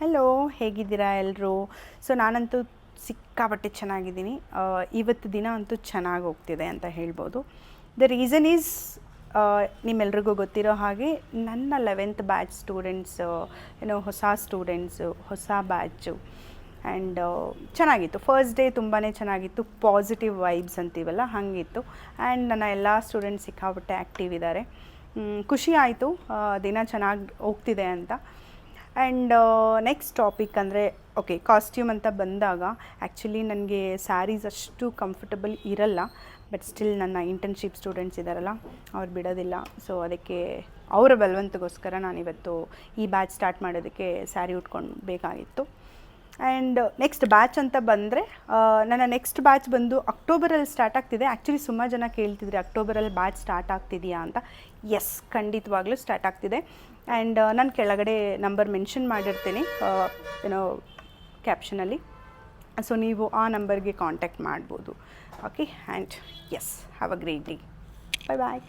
Hello, ಹೇಗಿದ್ದೀರಾ ಎಲ್ಲರೂ? So ನಾನಂತೂ ಸಿಕ್ಕಾಪಟ್ಟೆ ಚೆನ್ನಾಗಿದ್ದೀನಿ. ಇವತ್ತು ದಿನ ಅಂತೂ ಚೆನ್ನಾಗಿ ಹೋಗ್ತಿದೆ ಅಂತ ಹೇಳ್ಬೋದು. ದ ರೀಸನ್ ಈಸ್, ನಿಮ್ಮೆಲ್ರಿಗೂ ಗೊತ್ತಿರೋ ಹಾಗೆ ನನ್ನ 11th ಬ್ಯಾಚ್ ಸ್ಟೂಡೆಂಟ್ಸ್, ಹೊಸ ಸ್ಟೂಡೆಂಟ್ಸು, ಹೊಸ ಬ್ಯಾಚು. ಆ್ಯಂಡ್ ಚೆನ್ನಾಗಿತ್ತು. ಫಸ್ಟ್ ಡೇ ತುಂಬಾ ಚೆನ್ನಾಗಿತ್ತು. ಪಾಸಿಟಿವ್ ವೈಬ್ಸ್ ಅಂತೀವಲ್ಲ ಹಾಗಿತ್ತು. ಆ್ಯಂಡ್ ನನ್ನ ಎಲ್ಲ ಸ್ಟೂಡೆಂಟ್ಸ್ ಸಿಕ್ಕಾಪಟ್ಟೆ ಆ್ಯಕ್ಟಿವ್ ಇದ್ದಾರೆ. ಖುಷಿ ಆಯಿತು ದಿನ ಚೆನ್ನಾಗಿ ಹೋಗ್ತಿದೆ ಅಂತ. ಆ್ಯಂಡ್ ನೆಕ್ಸ್ಟ್ ಟಾಪಿಕ್ ಅಂದರೆ, ಓಕೆ, ಕಾಸ್ಟ್ಯೂಮ್ ಅಂತ ಬಂದಾಗ ಆ್ಯಕ್ಚುಲಿ ನನಗೆ ಸ್ಯಾರೀಸ್ ಅಷ್ಟು ಕಂಫರ್ಟಬಲ್ ಇರಲ್ಲ. ಬಟ್ ಸ್ಟಿಲ್ ನನ್ನ ಇಂಟರ್ನ್ಶಿಪ್ ಸ್ಟೂಡೆಂಟ್ಸ್ ಇದ್ದಾರಲ್ಲ, ಅವ್ರು ಬಿಡೋದಿಲ್ಲ. ಸೊ ಅದಕ್ಕೆ ಅವರ ಬಲವಂತಗೋಸ್ಕರ ನಾನಿವತ್ತು ಈ ಬ್ಯಾಚ್ ಸ್ಟಾರ್ಟ್ ಮಾಡೋದಕ್ಕೆ ಸ್ಯಾರಿ ಉಟ್ಕೊಂಡು ಬೇಕಾಗಿತ್ತು. ಆ್ಯಂಡ್ ನೆಕ್ಸ್ಟ್ ಬ್ಯಾಚ್ ಅಂತ ಬಂದರೆ, ನನ್ನ ನೆಕ್ಸ್ಟ್ ಬ್ಯಾಚ್ ಬಂದು ಅಕ್ಟೋಬರಲ್ಲಿ ಸ್ಟಾರ್ಟ್ ಆಗ್ತಿದೆ. ಆ್ಯಕ್ಚುಲಿ ಸುಮಾರು ಜನ ಕೇಳ್ತಿದ್ರಿ ಅಕ್ಟೋಬರಲ್ಲಿ ಬ್ಯಾಚ್ ಸ್ಟಾರ್ಟ್ ಆಗ್ತಿದೆಯಾ ಅಂತ. ಎಸ್, ಖಂಡಿತವಾಗ್ಲೂ ಸ್ಟಾರ್ಟ್ ಆಗ್ತಿದೆ. ಆ್ಯಂಡ್ ನಾನು ಕೆಳಗಡೆ ನಂಬರ್ ಮೆನ್ಷನ್ ಮಾಡಿರ್ತೀನಿ ಕ್ಯಾಪ್ಷನಲ್ಲಿ. ಸೊ ನೀವು ಆ ನಂಬರ್ಗೆ ಕಾಂಟ್ಯಾಕ್ಟ್ ಮಾಡ್ಬೋದು. Okay, and yes, have a great day. Bye bye.